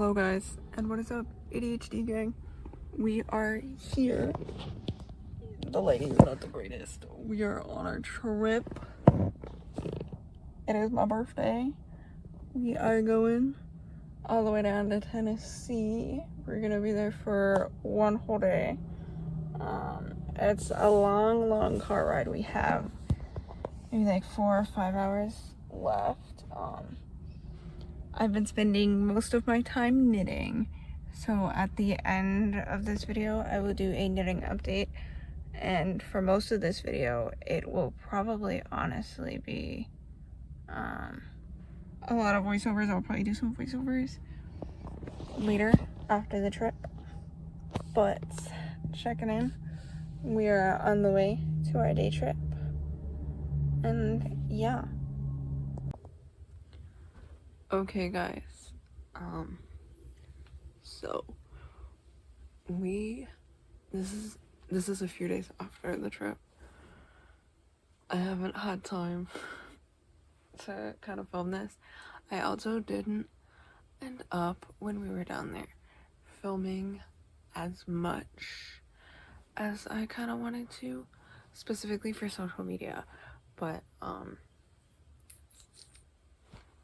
Hello guys, and what is up, ADHD gang? We are here. The lighting is not the greatest. We are on our trip. It is my birthday. We are going all the way down to Tennessee. We're gonna be there for one whole day. It's a long car ride. We have maybe like 4 or 5 hours left. I've been spending most of my time knitting, so at the end of this video I will do a knitting update, and for most of this video it will probably honestly be a lot of voiceovers. I'll probably do some voiceovers later after the trip, but checking in. We are on the way to our day trip, and yeah. Okay guys, so this is a few days after the trip. I haven't had time to kind of film this. I also didn't end up, when we were down there, filming as much as I kind of wanted to, specifically for social media, but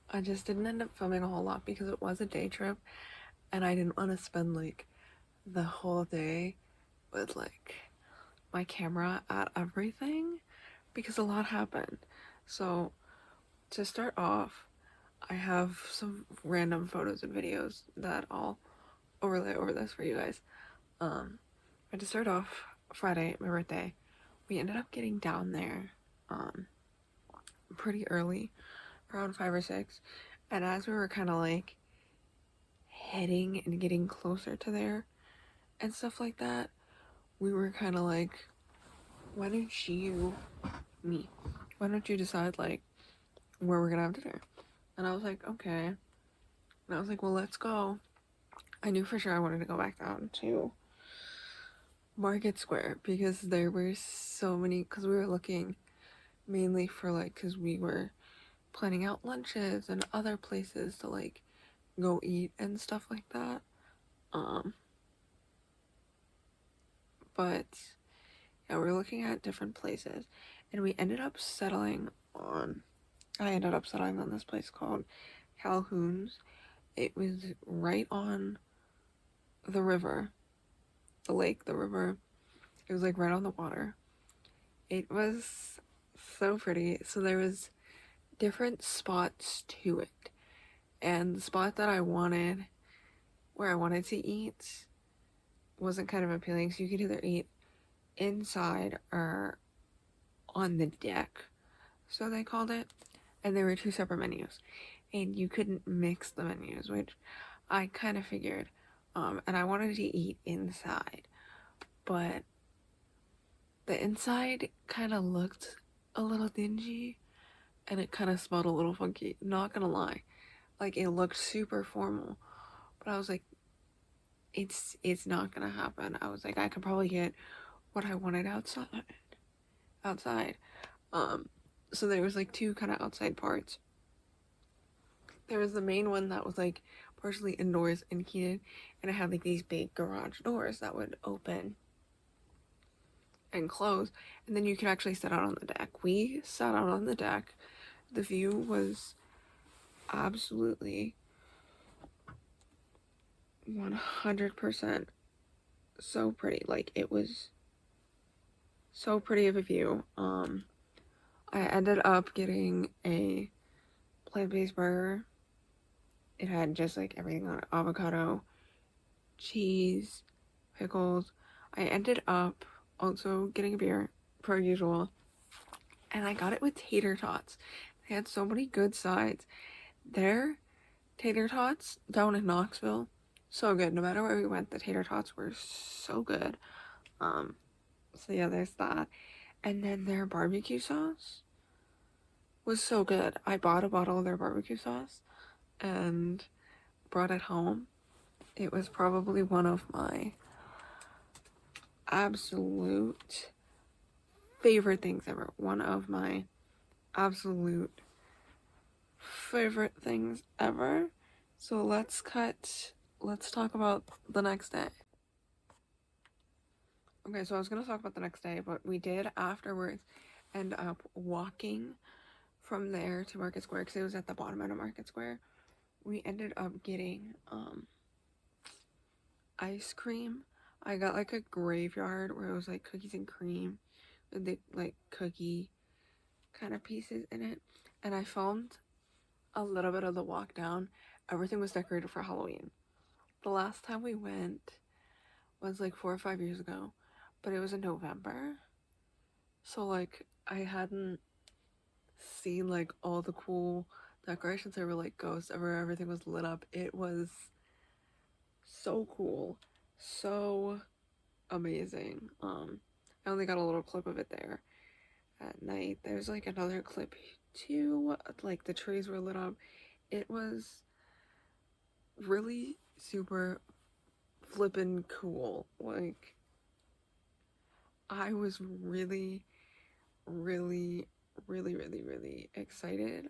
I just didn't end up filming a whole lot because it was a day trip and I didn't want to spend like the whole day with like my camera at everything because a lot happened. So to start off, I have some random photos and videos that I'll overlay over this for you guys. But to start off, Friday, my birthday, we ended up getting down there pretty early, around 5 or 6, and as we were kind of like heading and getting closer to there and stuff like that, we were kind of like, why don't you decide like where we're gonna have dinner? And I was like, okay. And I was like, well, let's go. I knew for sure I wanted to go back down to Market Square because there were so many, because we were looking mainly for like, because we were planning out lunches and other places to like go eat and stuff like that. But yeah, we're looking at different places, and I ended up settling on this place called Calhoun's. It was right on the river, the lake, the river. It was like right on the water. It was so pretty. So there was different spots to it, and the spot that where I wanted to eat wasn't kind of appealing, so you could either eat inside or on the deck, so they called it, and there were 2 separate menus, and you couldn't mix the menus, which I kind of figured, and I wanted to eat inside, but the inside kind of looked a little dingy, and it kind of smelled a little funky, not gonna lie. Like, it looked super formal, but I was like, it's not gonna happen. I was like, I could probably get what I wanted outside. So there was like 2 kind of outside parts. There was the main one that was like partially indoors and heated, and it had like these big garage doors that would open and close, and then you could actually sit out on the deck. We sat out on the deck. The view was absolutely 100% so pretty. Like, it was so pretty of a view. I ended up getting a plant-based burger. It had just like everything on it: avocado, cheese, pickles. I ended up also getting a beer, per usual, and I got it with tater tots. They had so many good sides. Their tater tots down in Knoxville, so good. No matter where we went, the tater tots were so good. So yeah, there's that. And then their barbecue sauce was so good. I bought a bottle of their barbecue sauce and brought it home. It was probably one of my absolute favorite things ever. One of my absolute favorite things ever. So let's cut let's talk about the next day. Okay, so I was gonna talk about the next day, but we did afterwards end up walking from there to Market Square because it was at the bottom end of Market Square. We ended up getting ice cream. I got like a graveyard where it was like cookies and cream with the like cookie kind of pieces in it. And I filmed a little bit of the walk down. Everything was decorated for Halloween. The last time we went was like 4 or 5 years ago, but it was in November. So like I hadn't seen like all the cool decorations. There were like ghosts everywhere. Everything was lit up. It was so cool, so amazing. I only got a little clip of it there at night. There's like another clip too. Like the trees were lit up. It was really super flippin' cool. Like I was really, really, really, really, really excited.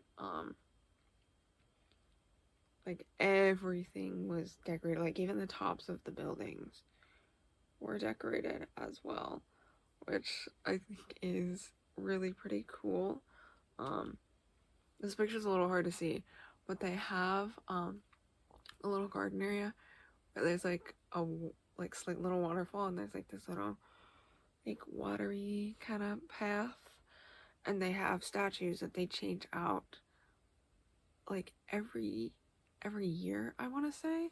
Like everything was decorated. Like even the tops of the buildings were decorated as well, which I think is really pretty cool. This picture's a little hard to see, but they have a little garden area where there's like a like slight little waterfall, and there's like this little like watery kind of path, and they have statues that they change out like every year, I want to say.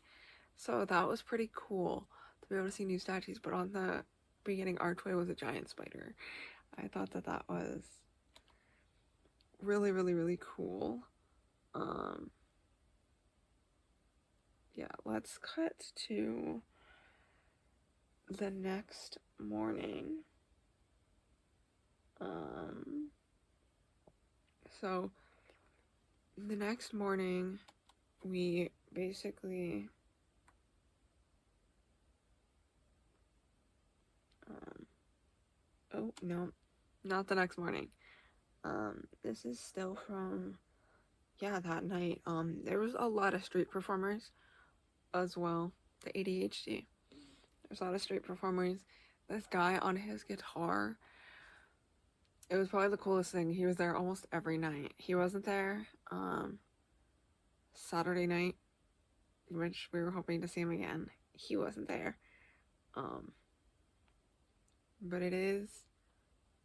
So that was pretty cool to be able to see new statues. But on the beginning archway was a giant spider. I thought that that was really, really, really cool. Yeah, let's cut to the next morning. So the next morning we basically oh no, not the next morning. This is still from that night. There was a lot of street performers as well. The ADHD. There's a lot of street performers. This guy on his guitar. It was probably the coolest thing. He was there almost every night. He wasn't there Saturday night, which we were hoping to see him again. He wasn't there. But it is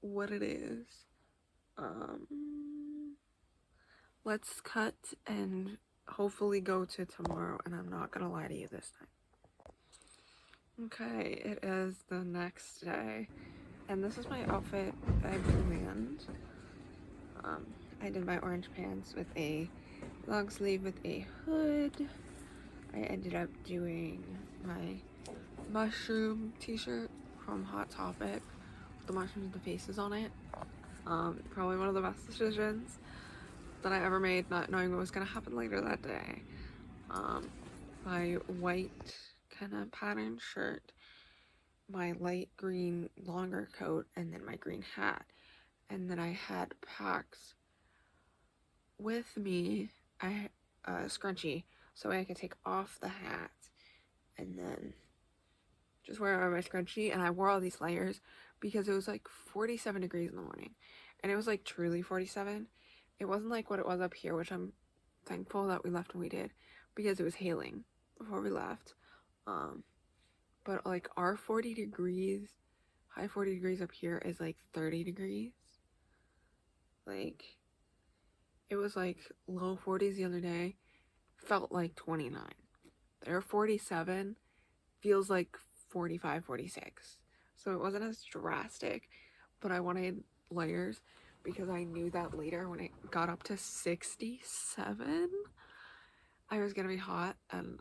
what it is. Let's cut and hopefully go to tomorrow, and I'm not gonna lie to you this time. Okay, it is the next day, and this is my outfit I planned. I did my orange pants with a long sleeve with a hood. I ended up doing my mushroom t-shirt from Hot Topic with the mushrooms with the faces on it. Probably one of the best decisions that I ever made, not knowing what was going to happen later that day. My white kind of patterned shirt, my light green longer coat, and then my green hat. And then I had packs with me a scrunchie so I could take off the hat and then just wear my scrunchie. And I wore all these layers because it was like 47 degrees in the morning, and it was like truly 47. It wasn't like what it was up here, which I'm thankful that we left when we did, because it was hailing before we left. But like our 40 degrees, high 40 degrees up here is like 30 degrees. Like it was like low 40s the other day, felt like 29. There 47 feels like 45, 46. So it wasn't as drastic, but I wanted layers because I knew that later when it got up to 67, I was gonna be hot and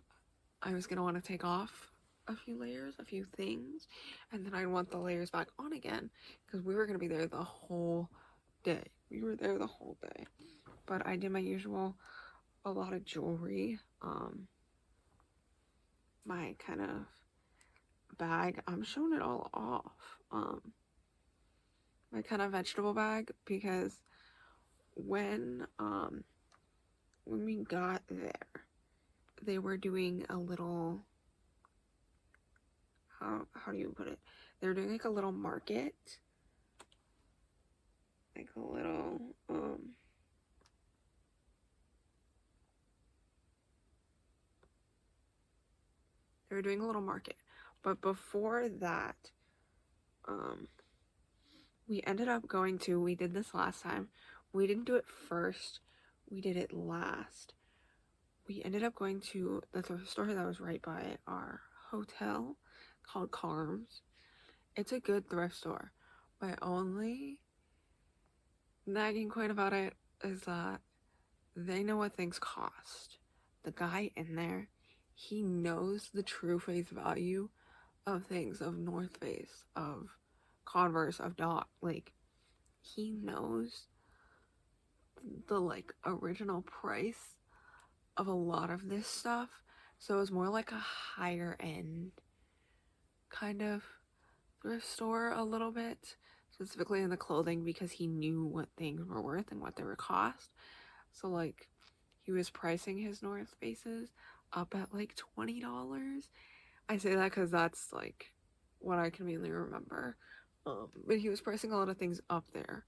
I was gonna want to take off a few layers, a few things, and then I'd want the layers back on again because we were gonna be there the whole day. We were there the whole day. But I did my usual, a lot of jewelry, my kind of bag, I'm showing it all off, my kind of vegetable bag, because when we got there, they were doing a little, how do you put it? They were doing like a little market, like a little, they were doing a little market. But before that, we ended up going to, we did this last time. We didn't do it first, we did it last. We ended up going to the thrift store that was right by our hotel called Carms. It's a good thrift store. My only nagging point about it is that they know what things cost. The guy in there, he knows the true face value of things, of North Face, of Converse, of Dot. Like, he knows the like original price of a lot of this stuff. So it was more like a higher end kind of thrift store a little bit, specifically in the clothing, because he knew what things were worth and what they would cost. So like he was pricing his North Faces up at like $20. I say that because that's like what I can mainly remember. But he was pricing a lot of things up there.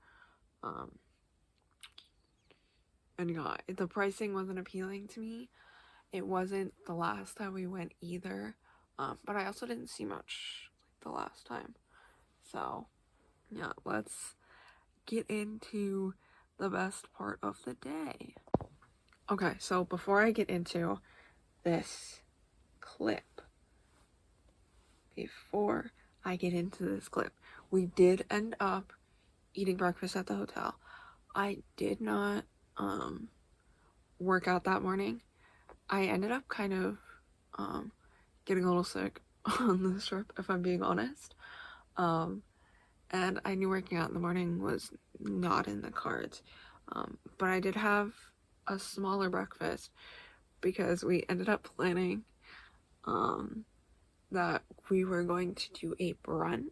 And yeah, the pricing wasn't appealing to me. It wasn't the last time we went either. But I also didn't see much like the last time. So yeah, let's get into the best part of the day. Okay, so before I get into this clip, we did end up eating breakfast at the hotel. I did not work out that morning. I ended up kind of getting a little sick on this trip, if I'm being honest. And I knew working out in the morning was not in the cards. But I did have a smaller breakfast because we ended up planning that we were going to do a brunch,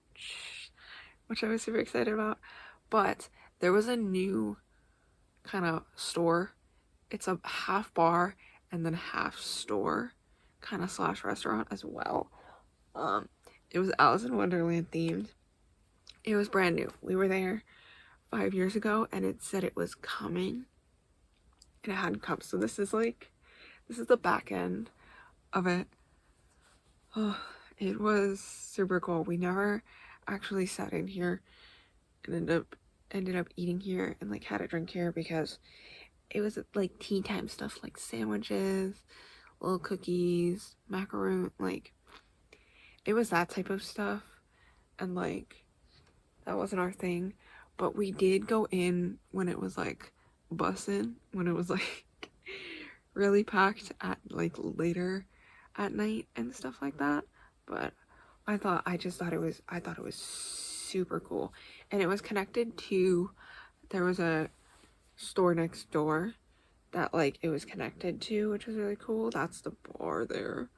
which I was super excited about. But there was a new kind of store. It's a half bar and then half store kind of slash restaurant as well. It was Alice in Wonderland themed. It was brand new. We were there 5 years ago and it said it was coming and it hadn't come. So this is the back end of it. Oh, it was super cool. We never actually sat in here and ended up eating here and like had a drink here because it was like tea time stuff, like sandwiches, little cookies, macaroon, like it was that type of stuff. And like that wasn't our thing. But we did go in when it was like bussin', when it was like really packed at like later at night and stuff like that. But I thought it was super cool. And it was connected to, there was a store next door that like it was connected to, which was really cool. That's the bar there.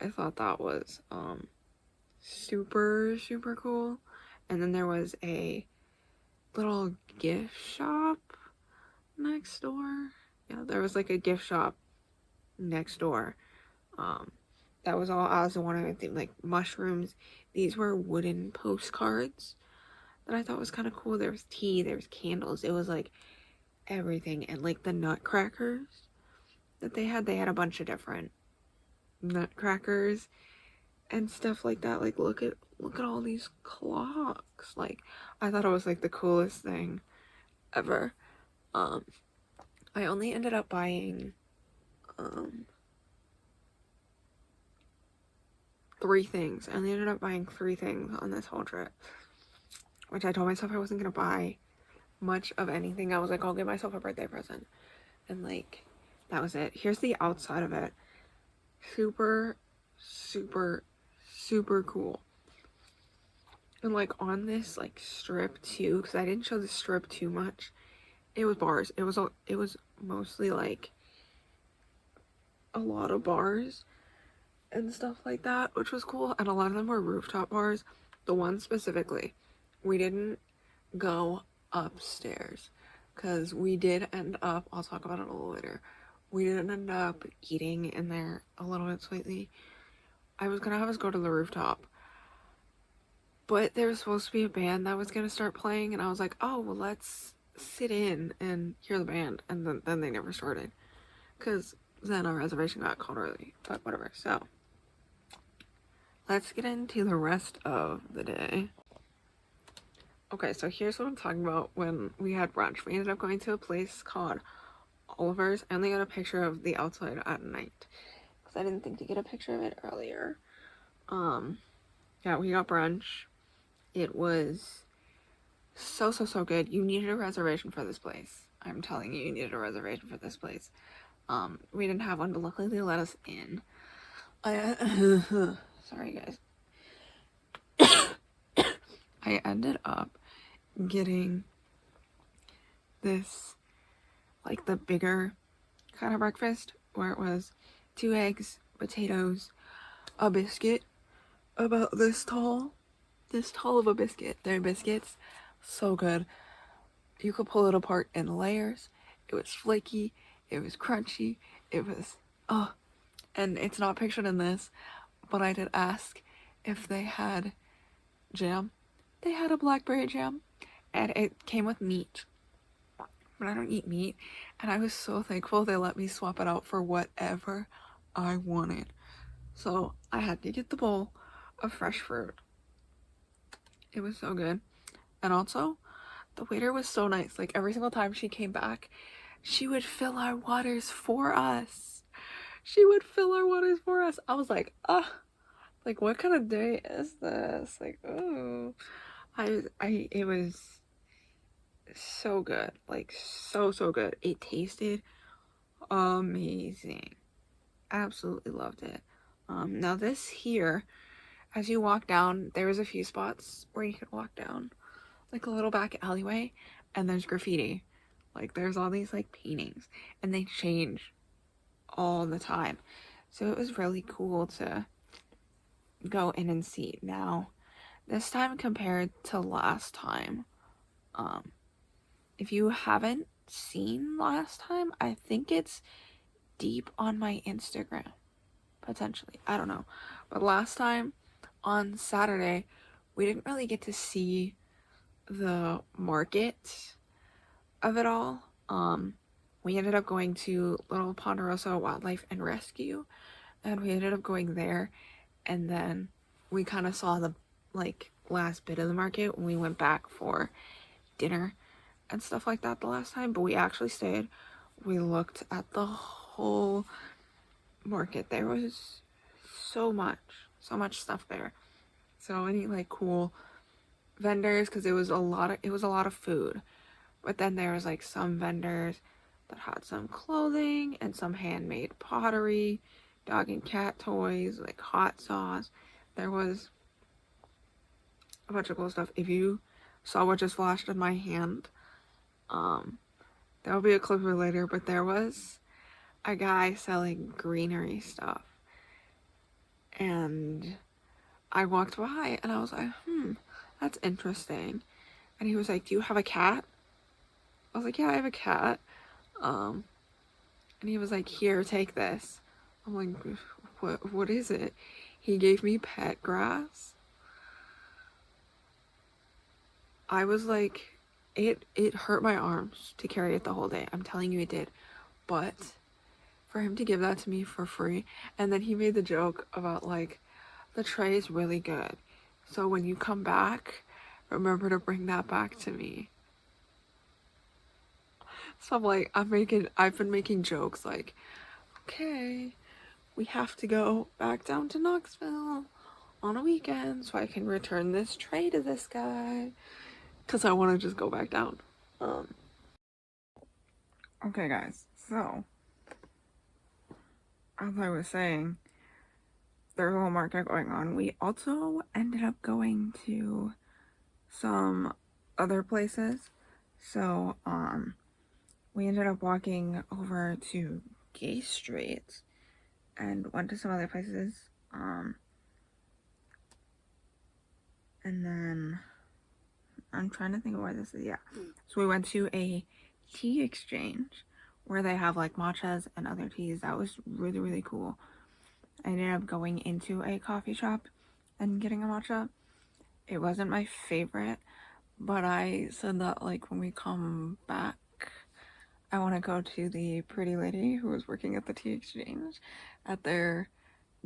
I thought that was super cool. And then there was a little gift shop next door. Yeah, there was like a gift shop next door. That was all as the one I think, like mushrooms. These were wooden postcards that I thought was kind of cool. There was tea, there was candles. It was like everything. And like the nutcrackers that they had a bunch of different nutcrackers and stuff like that. Like look at all these clocks. Like I thought it was like the coolest thing ever. I only ended up buying 3 things. I only ended up buying 3 things on this whole trip, which I told myself I wasn't gonna buy much of anything. I was like, I'll give myself a birthday present, and like that was it. Here's the outside of it. Super cool. And like on this like strip too, because I didn't show the strip too much, it was bars. It was mostly like a lot of bars and stuff like that, which was cool. And a lot of them were rooftop bars. The one specifically, we didn't go upstairs because we did end up, I'll talk about it a little later, we didn't end up eating in there a little bit slightly. I was gonna have us go to the rooftop, but there was supposed to be a band that was gonna start playing, and I was like, oh, well, let's sit in and hear the band, and then they never started, because then our reservation got called early, but whatever. So let's get into the rest of the day. Okay, so here's what I'm talking about when we had brunch. We ended up going to a place called Oliver's. I only got a picture of the outside at night because I didn't think to get a picture of it earlier. Yeah, we got brunch. It was so good. You needed a reservation for this place. I'm telling you, you needed a reservation for this place. We didn't have one, but luckily they let us in. Sorry, guys. I ended up getting this, like, the bigger kind of breakfast, where it was 2 eggs, potatoes, a biscuit about this tall of a biscuit. They're biscuits, so good. You could pull it apart in layers. It was flaky, it was crunchy, it was and it's not pictured in this, but I did ask if they had jam. They had a blackberry jam, and it came with meat, but I don't eat meat, and I was so thankful they let me swap it out for whatever I wanted. So I had to get the bowl of fresh fruit. It was so good. And also, the waiter was so nice. Like, every single time she came back, she would fill our waters for us. I was like, like, what kind of day is this? Like, oh, it was so good. Like, so good. It tasted amazing. Absolutely loved it. Now this here, as you walk down, there was a few spots where you could walk down, like a little back alleyway, and there's graffiti. Like, there's all these, like, paintings, and they change all the time. So it was really cool to go in and see. Now, this time compared to last time, if you haven't seen last time, I think it's deep on my Instagram, potentially. I don't know. But last time, on Saturday, we didn't really get to see the market of it all. We ended up going to Little Ponderosa Wildlife and Rescue, and we ended up going there, and then we kind of saw the, like, last bit of the market when we went back for dinner and stuff like that the last time. But we actually stayed. We looked at the whole market. There was so much stuff there. So many, like, cool vendors, because it was a lot of food. But then there was, like, some vendors that had some clothing and some handmade pottery, dog and cat toys, like hot sauce. There was a bunch of cool stuff. If you saw what just flashed in my hand, there will be a clip of it later, but there was a guy selling greenery stuff. And I walked by and I was like, that's interesting. And he was like, do you have a cat? I was like, yeah, I have a cat. And he was like, here, take this. I'm like, what is it? He gave me pet grass. I was like, it hurt my arms to carry it the whole day. I'm telling you, it did. But for him to give that to me for free, and then he made the joke about, like, the tray is really good, so when you come back, remember to bring that back to me. So I'm like, I've been making jokes like, okay, we have to go back down to Knoxville on a weekend so I can return this tray to this guy, because I want to just go back down. Okay, guys, so as I was saying, there's a little market going on. We also ended up going to some other places. So, we ended up walking over to Gay Street and went to some other places. And then I'm trying to think of where this is. Yeah. So we went to a tea exchange where they have like matchas and other teas. That was really, really cool. I ended up going into a coffee shop and getting a matcha. It wasn't my favorite, but I said that like when we come back, I want to go to the pretty lady who was working at the tea exchange at their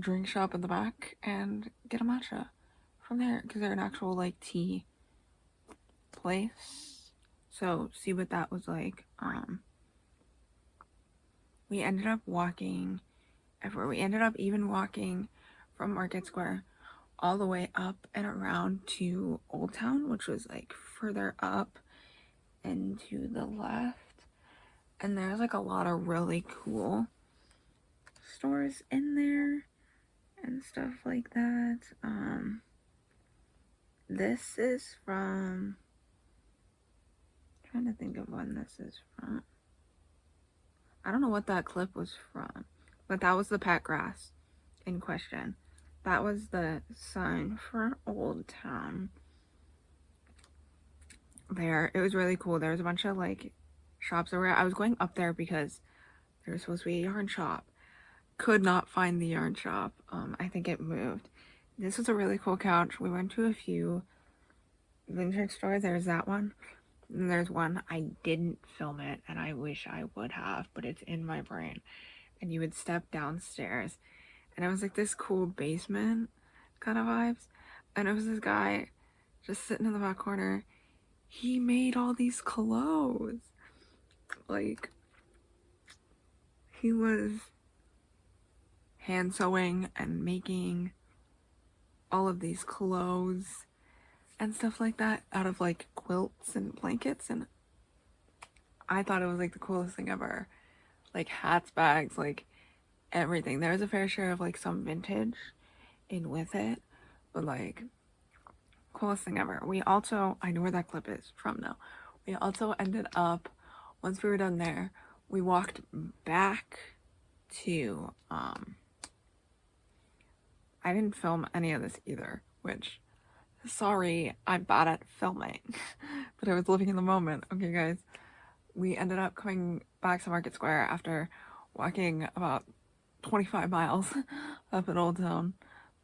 drink shop in the back and get a matcha from there, because they're an actual like tea place. So see what that was like. We ended up walking everywhere. We ended up even walking from Market Square all the way up and around to Old Town, which was like further up and to the left. And there's like a lot of really cool stores in there and stuff like that. This is from, I'm trying to think of when this is from. I don't know what that clip was from, but that was the pet grass in question. That was the sign for Old Town. There, it was really cool. There was a bunch of like shops everywhere. I was going up there because there was supposed to be a yarn shop. Could not find the yarn shop. I think it moved. This was a really cool couch. We went to a few vintage stores. There's that one. And there's one. I didn't film it, and I wish I would have, but it's in my brain. And you would step downstairs, and it was like this cool basement kind of vibes. And it was this guy just sitting in the back corner. He made all these clothes. Like, he was hand sewing and making all of these clothes and stuff like that out of like quilts and blankets, and I thought it was like the coolest thing ever. Like hats, bags, like everything. There was a fair share of like some vintage in with it, but like coolest thing ever. We also, I know where that clip is from now. We also ended up, once we were done there, we walked back to I didn't film any of this either, which, sorry, I'm bad at filming, but I was living in the moment. Okay, guys, we ended up coming back to Market Square after walking about 25 miles up in Old Town,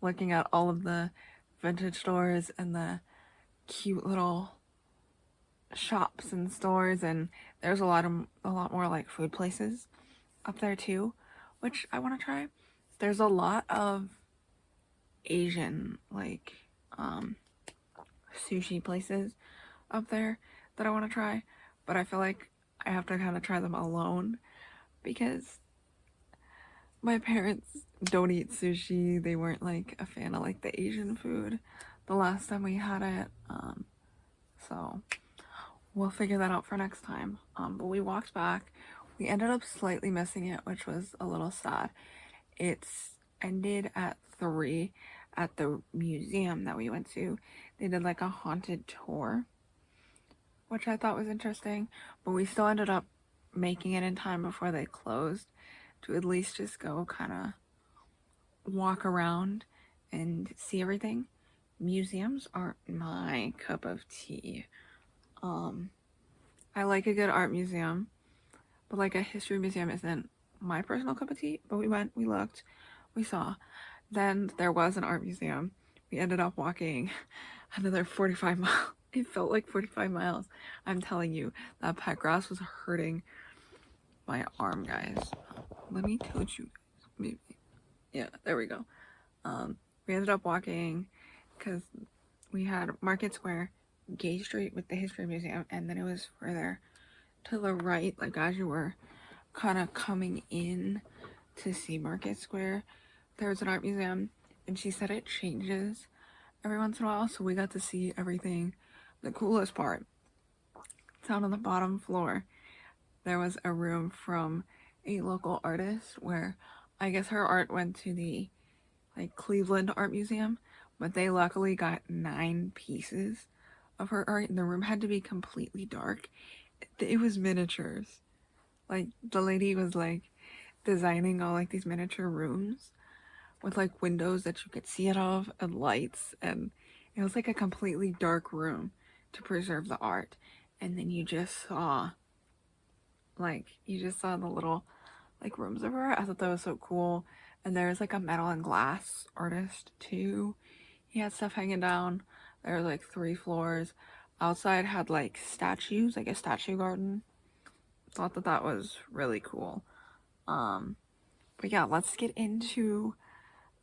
looking at all of the vintage stores and the cute little shops and stores, and there's a lot more like food places up there too, which I want to try. There's a lot of Asian like sushi places up there that I want to try, but I feel like I have to kind of try them alone because my parents don't eat sushi. They weren't like a fan of like the Asian food the last time we had it, so we'll figure that out for next time. But we walked back. We ended up slightly missing it, which was a little sad. It's ended at 3 at the museum that we went to. They did like a haunted tour, which I thought was interesting, but we still ended up making it in time before they closed to at least just go kind of walk around and see everything. Museums aren't my cup of tea. I like a good art museum, but like a history museum isn't my personal cup of tea. But we went, we looked, we saw. Then there was an art museum. We ended up walking another 45 miles. It felt like 45 miles. I'm telling you, that pet grass was hurting my arm, guys. Let me touch you guys. Maybe. Yeah, there we go. We ended up walking because we had Market Square, Gay Street with the History Museum, and then it was further to the right, like as you were kind of coming in to see Market Square, there was an art museum, and she said it changes every once in a while, so we got to see everything. The coolest part, down on the bottom floor, there was a room from a local artist where I guess her art went to the like Cleveland Art Museum, but they luckily got 9 pieces of her art, and the room had to be completely dark. It was miniatures. Like the lady was like designing all like these miniature rooms with like windows that you could see out of and lights, and it was like a completely dark room to preserve the art. And then you just saw like, you just saw the little, like, rooms of her. I thought that was so cool. And there's, like, a metal and glass artist, too. He had stuff hanging down. There were, like, 3 floors. Outside had, like, statues, like a statue garden. Thought that that was really cool. But yeah, let's get into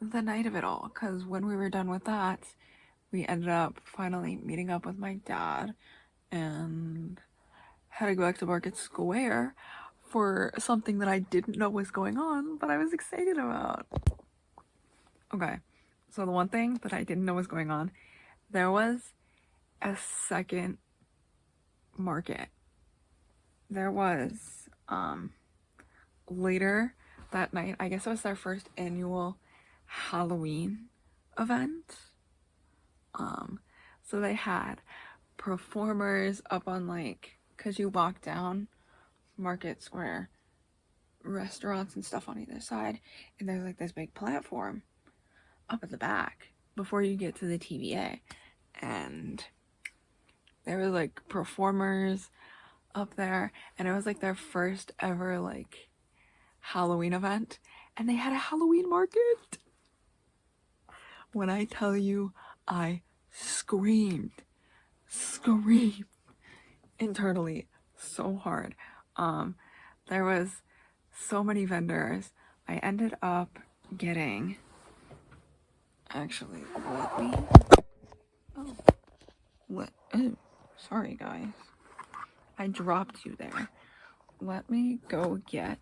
the night of it all, because when we were done with that, we ended up finally meeting up with my dad and had to go back to Market Square for something that I didn't know was going on, but I was excited about. Okay, so the one thing that I didn't know was going on, there was a second market. There was, later that night, I guess it was their first annual Halloween event. So they had performers up on, like, because you walk down Market Square, restaurants and stuff on either side, and there's like this big platform up at the back before you get to the TVA, and there were like performers up there, and it was like their first ever like Halloween event, and they had a Halloween market. When I tell you, I screamed internally so hard. There was so many vendors. I ended up getting, actually, sorry guys, I dropped you there. Let me go get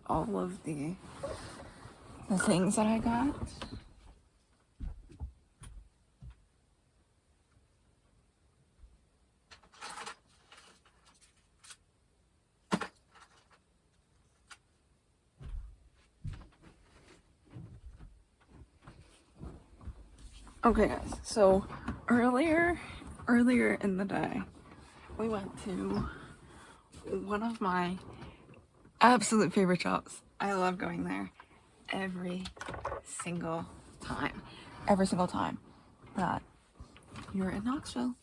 all of the things that I got. Okay guys, so earlier in the day, we went to one of my absolute favorite shops. I love going there every single time that you're in Knoxville.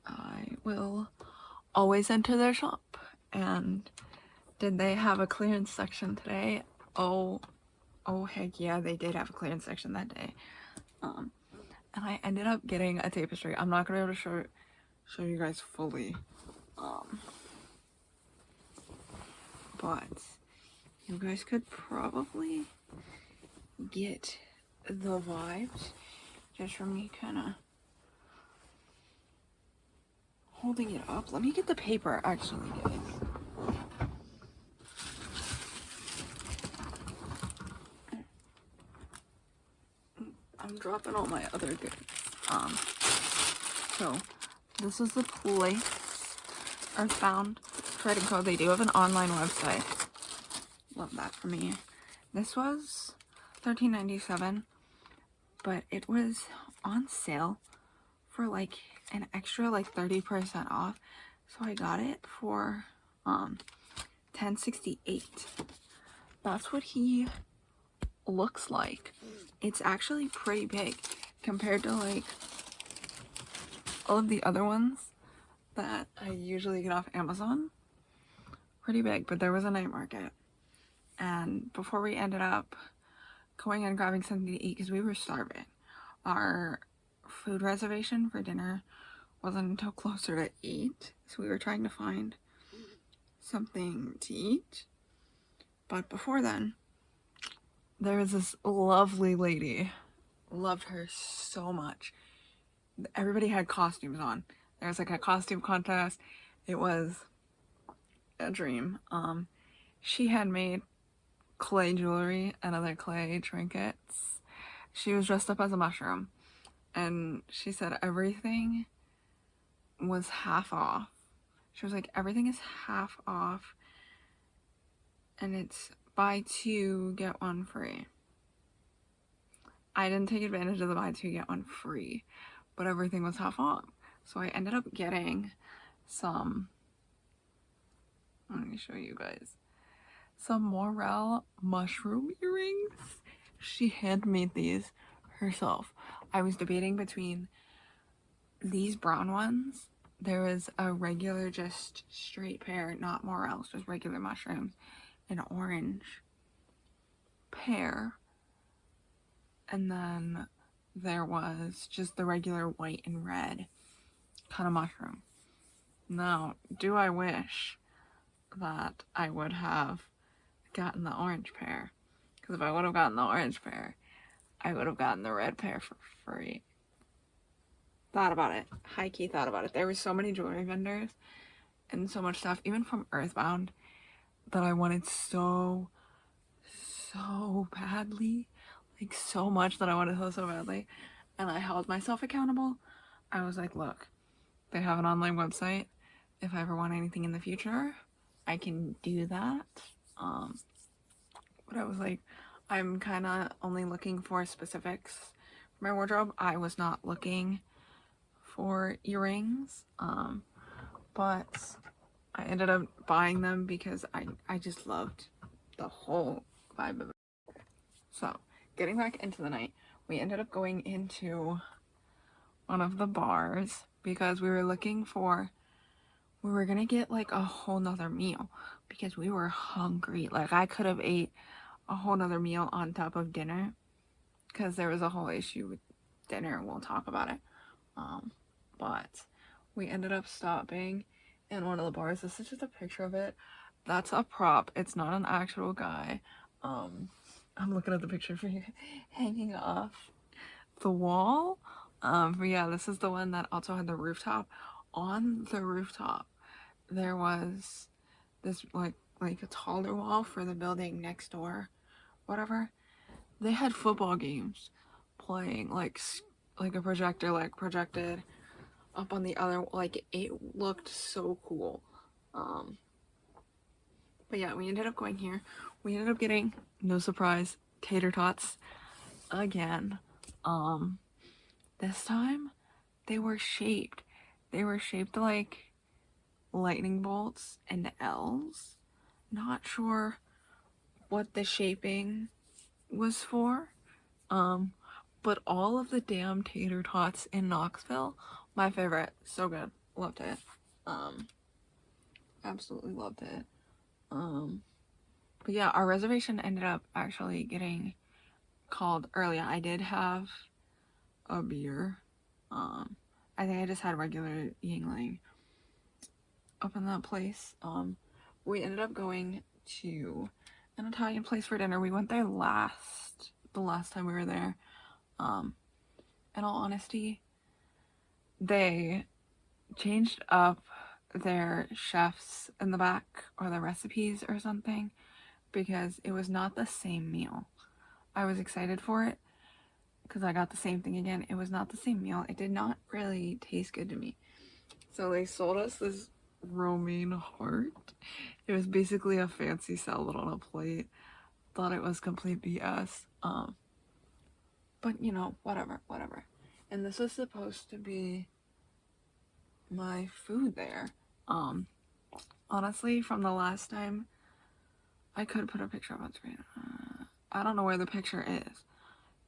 I will always enter their shop. And did they have a clearance section today? Oh heck yeah, they did have a clearance section that day. And I ended up getting a tapestry. I'm not gonna be able to show you guys fully, but you guys could probably get the vibes just from me kind of holding it up. Let me get the paper, actually, guys. I'm dropping all my other goods. So this is the place I found trading code. They do have an online website. Love that for me. This was $13.97, but it was on sale for like an extra like 30% off. So I got it for $10.68. That's what he looks like. It's actually pretty big compared to like all of the other ones that I usually get off Amazon. Pretty big, but there was a night market. And before we ended up going and grabbing something to eat because we were starving, our food reservation for dinner wasn't until closer to 8, so we were trying to find something to eat. But before then, there was this lovely lady. Loved her so much. Everybody had costumes on. There was like a costume contest. It was a dream. She had made clay jewelry and other clay trinkets. She was dressed up as a mushroom, and she said everything was half off. She was like, everything is half off, and it's buy 2 get 1 free. I didn't take advantage of the buy 2 get 1 free, but everything was half off. So I ended up getting some, let me show you guys, some morel mushroom earrings. She handmade these herself. I was debating between these brown ones there was a regular, just straight pear, not morels, just regular mushrooms, an orange pear, and then there was just the regular white and red kind of mushroom. Now, do I wish that I would have gotten the orange pear? Because if I would have gotten the orange pear, I would have gotten the red pear for free. Thought about it. High-key thought about it. There were so many jewelry vendors and so much stuff, even from Earthbound, that I wanted so badly. Like, so much that I wanted so badly. And I held myself accountable. I was like, look, they have an online website. If I ever want anything in the future, I can do that. But I was like, I'm kind of only looking for specifics for my wardrobe. I was not looking for earrings, but I ended up buying them because I just loved the whole vibe of it. So, getting back into the night, we ended up going into one of the bars because we were gonna get like a whole nother meal because we were hungry. Like, I could have ate a whole nother meal on top of dinner because there was a whole issue with dinner. We'll talk about it. But we ended up stopping in one of the bars. This is just a picture of it. That's a prop. It's not an actual guy. I'm looking at the picture for you hanging off the wall. But yeah, this is the one that also had the rooftop. On the rooftop, there was this like a taller wall for the building next door, whatever. They had football games playing, like a projector, like projected up on the other, like it looked so cool. But yeah, we ended up going here. We ended up getting, no surprise, tater tots again. This time they were shaped like lightning bolts and L's. Not sure what the shaping was for. But all of the damn tater tots in Knoxville, my favorite. So good. Loved it. Absolutely loved it. But yeah, our reservation ended up actually getting called early. I did have a beer. I think I just had regular Yingling up in that place. We ended up going to an Italian place for dinner. We went there the last time we were there. In all honesty, they changed up their chefs in the back or the recipes or something because it was not the same meal. I was excited for it because I got the same thing again. It was not the same meal. It did not really taste good to me. So they sold us this romaine heart. It was basically a fancy salad on a plate. Thought it was complete BS. But you know, whatever. And this was supposed to be my food there. Honestly, from the last time, I could put a picture up on screen. I don't know where the picture is.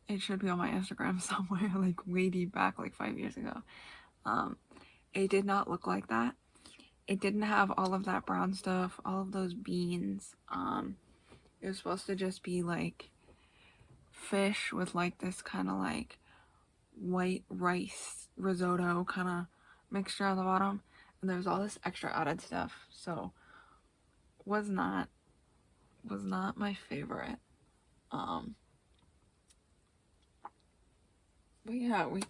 It should be on my Instagram somewhere, like way deep back, like 5 years ago. It did not look like that. It didn't have all of that brown stuff, all of those beans. It was supposed to just be like fish with like this kind of like white rice risotto kind of mixture on the bottom, and there was all this extra added stuff, so was not my favorite. But yeah, we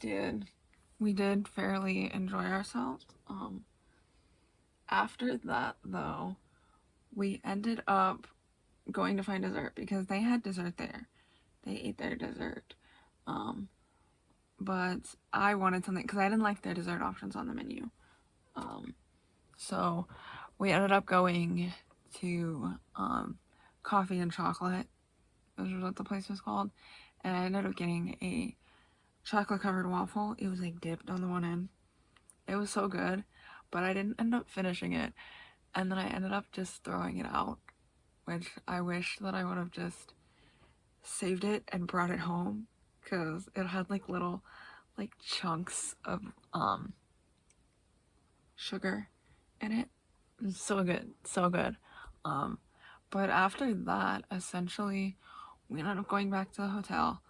did fairly enjoy ourselves. After that though, we ended up going to find dessert because they had dessert there. They ate their dessert. But I wanted something because I didn't like their dessert options on the menu. So we ended up going to Coffee and Chocolate. This was what the place was called. And I ended up getting a chocolate covered waffle. It was like dipped on the one end. It was so good, but I didn't end up finishing it. And then I ended up just throwing it out, which I wish that I would have just saved it and brought it home because it had like little like chunks of sugar in it. It's so good, so good. But after that, essentially, we ended up going back to the hotel.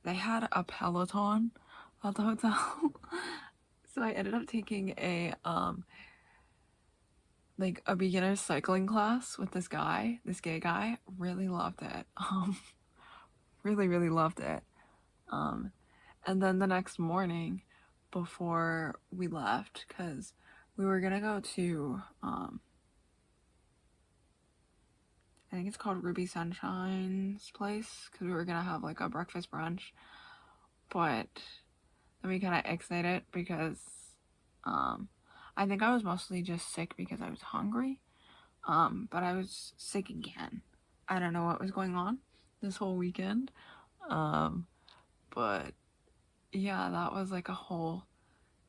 They had a Peloton at the hotel. So I ended up taking a like a beginner cycling class with this gay guy. Really loved it. Really loved it. And then the next morning before we left, because we were gonna go to I think it's called Ruby Sunshine's place, because we were gonna have like a breakfast brunch, but then we kind of exited it because I think I was mostly just sick because I was hungry, but I was sick again. I don't know what was going on this whole weekend, but yeah, that was like a whole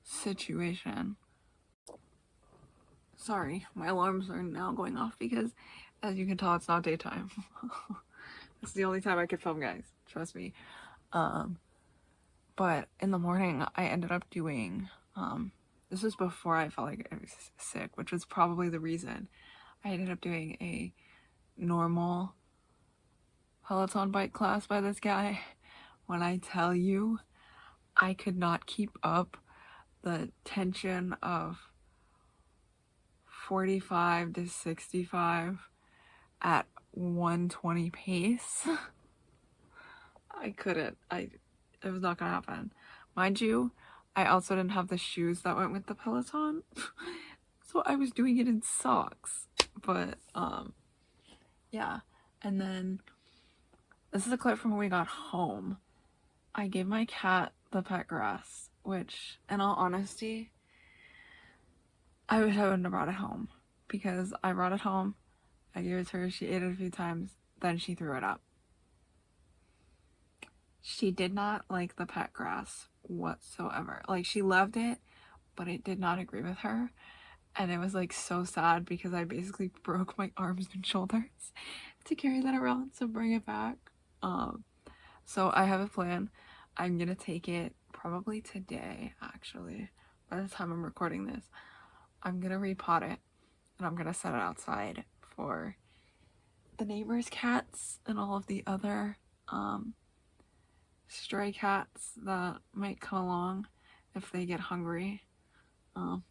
situation. Sorry, my alarms are now going off because, as you can tell, it's not daytime. It's the only time I could film, guys. Trust me. But in the morning, I ended up doing, this was before I felt like I was sick, which was probably the reason. I ended up doing a normal Peloton bike class by this guy. When I tell you, I could not keep up the tension of 45 to 65 at 120 pace. I couldn't. It was not gonna happen. Mind you, I also didn't have the shoes that went with the Peloton. So I was doing it in socks. But yeah. And then this is a clip from when we got home. I gave my cat the pet grass, which, in all honesty, I wish I wouldn't have brought it home, because I brought it home, I gave it to her, she ate it a few times, then she threw it up. She did not like the pet grass whatsoever. Like, she loved it, but it did not agree with her. And it was like so sad because I basically broke my arms and shoulders to carry that around to bring it back. So I have a plan. I'm gonna take it probably today, actually. By the time I'm recording this, I'm gonna repot it and I'm gonna set it outside for the neighbors' cats and all of the other stray cats that might come along if they get hungry. I'm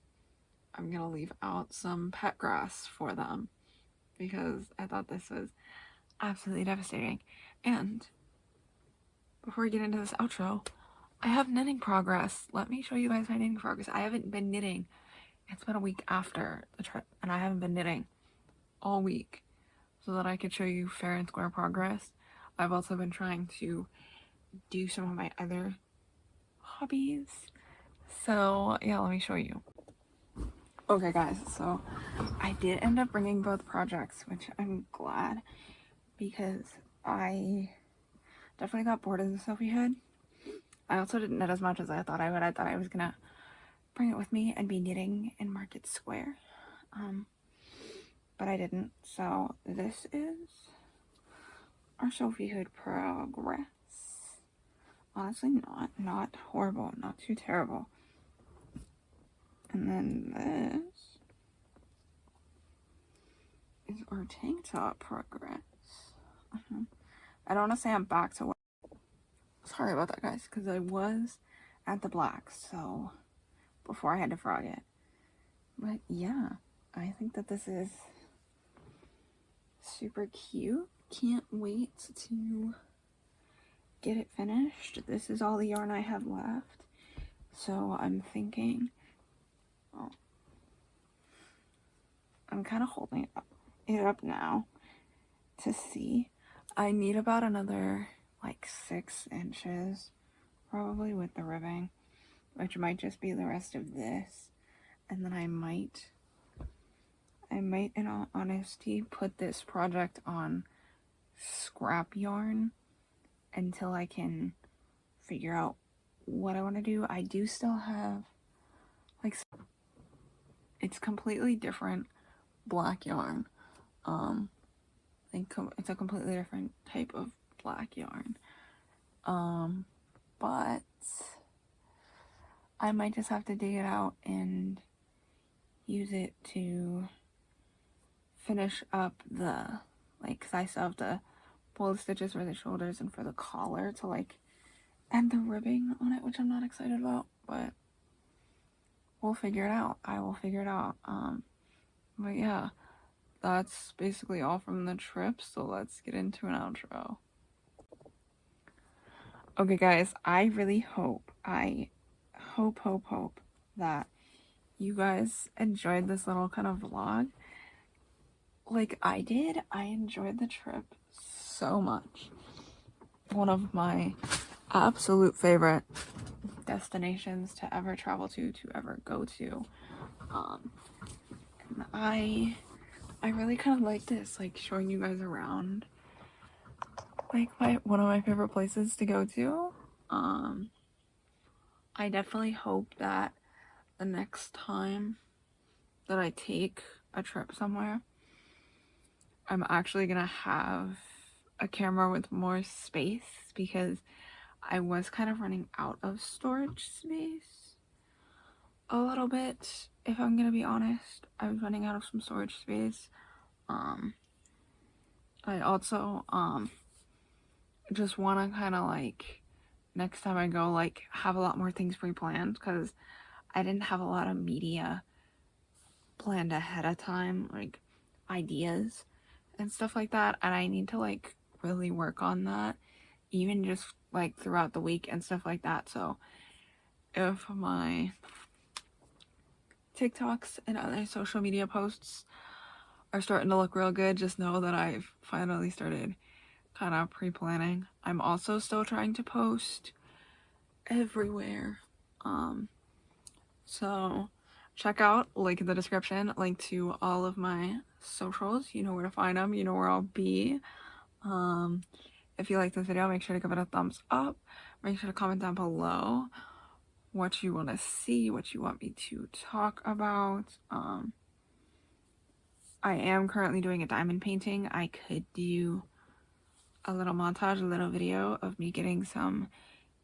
gonna leave out some pet grass for them because I thought this was absolutely devastating. And before we get into this outro, I have knitting progress. Let me show you guys my knitting progress. I haven't been knitting. It's been a week after the trip and I haven't been knitting all week so that I could show you fair and square progress. I've also been trying to do some of my other hobbies. So yeah, let me show you. Okay guys, so I did end up bringing both projects, which I'm glad, because I definitely got bored of the Sophie hood. I also didn't knit as much as I thought I would. I thought I was gonna bring it with me and be knitting in Market Square, but I didn't. So this is our Sophie hood progress. Honestly, not horrible, not too terrible. And then this is our tank top progress. I don't want to say I'm back to what. Sorry about that, guys, because I was at the black, so before I had to frog it. But yeah, I think that this is super cute. Can't wait to get it finished. This is all the yarn I have left, so I'm thinking, I'm kind of holding it up now to see. I need about another like 6 inches probably with the ribbing, which might just be the rest of this, and then I might in all honesty put this project on scrap yarn until I can figure out what I want to do. I do still have like, it's completely different black yarn. It's a completely different type of black yarn. But I might just have to dig it out and use it to finish up the, like, because I still have to pull the stitches for the shoulders and for the collar to, like, end the ribbing on it, which I'm not excited about, but we'll figure it out. I will figure it out. But yeah, that's basically all from the trip, so let's get into an outro. Okay, guys, I really hope that you guys enjoyed this little kind of vlog. Like I did, I enjoyed the trip so much. One of my absolute favorite destinations to ever travel to ever go to. And I really kind of like this, like showing you guys around, like one of my favorite places to go to. I definitely hope that the next time that I take a trip somewhere, I'm actually gonna have a camera with more space, because I was kind of running out of storage space a little bit, if I'm gonna be honest. I was running out of some storage space. I also just want to kind of, like, next time I go, like, have a lot more things pre-planned, because I didn't have a lot of media planned ahead of time, like ideas and stuff like that, and I need to, like, really work on that, even just like throughout the week and stuff like that. So if my TikToks and other social media posts are starting to look real good, just know that I've finally started kind of pre-planning. I'm also still trying to post everywhere. So check out, link in the description, link to all of my socials. You know where to find them, you know where I'll be. If you like this video, make sure to give it a thumbs up. Make sure to comment down below what you want to see, what you want me to talk about. I am currently doing a diamond painting. I could do a little montage, a little video of me getting some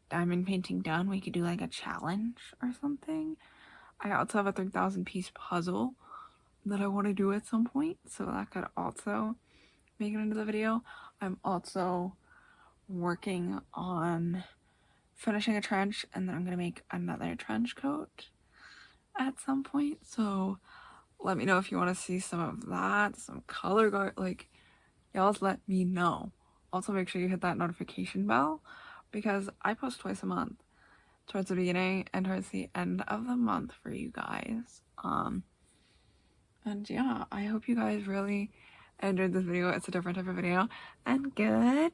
diamond painting done. We could do like a challenge or something. I also have a 3,000 piece puzzle that I want to do at some point, so that could also make it into the video. I'm also working on finishing a trench, and then I'm gonna make another trench coat at some point, so let me know if you want to see some of that, some color guard, like, y'all let me know. Also make sure you hit that notification bell, because I post twice a month, towards the beginning and towards the end of the month for you guys. And yeah, I hope you guys really enjoyed this video. It's a different type of video, and goodbye.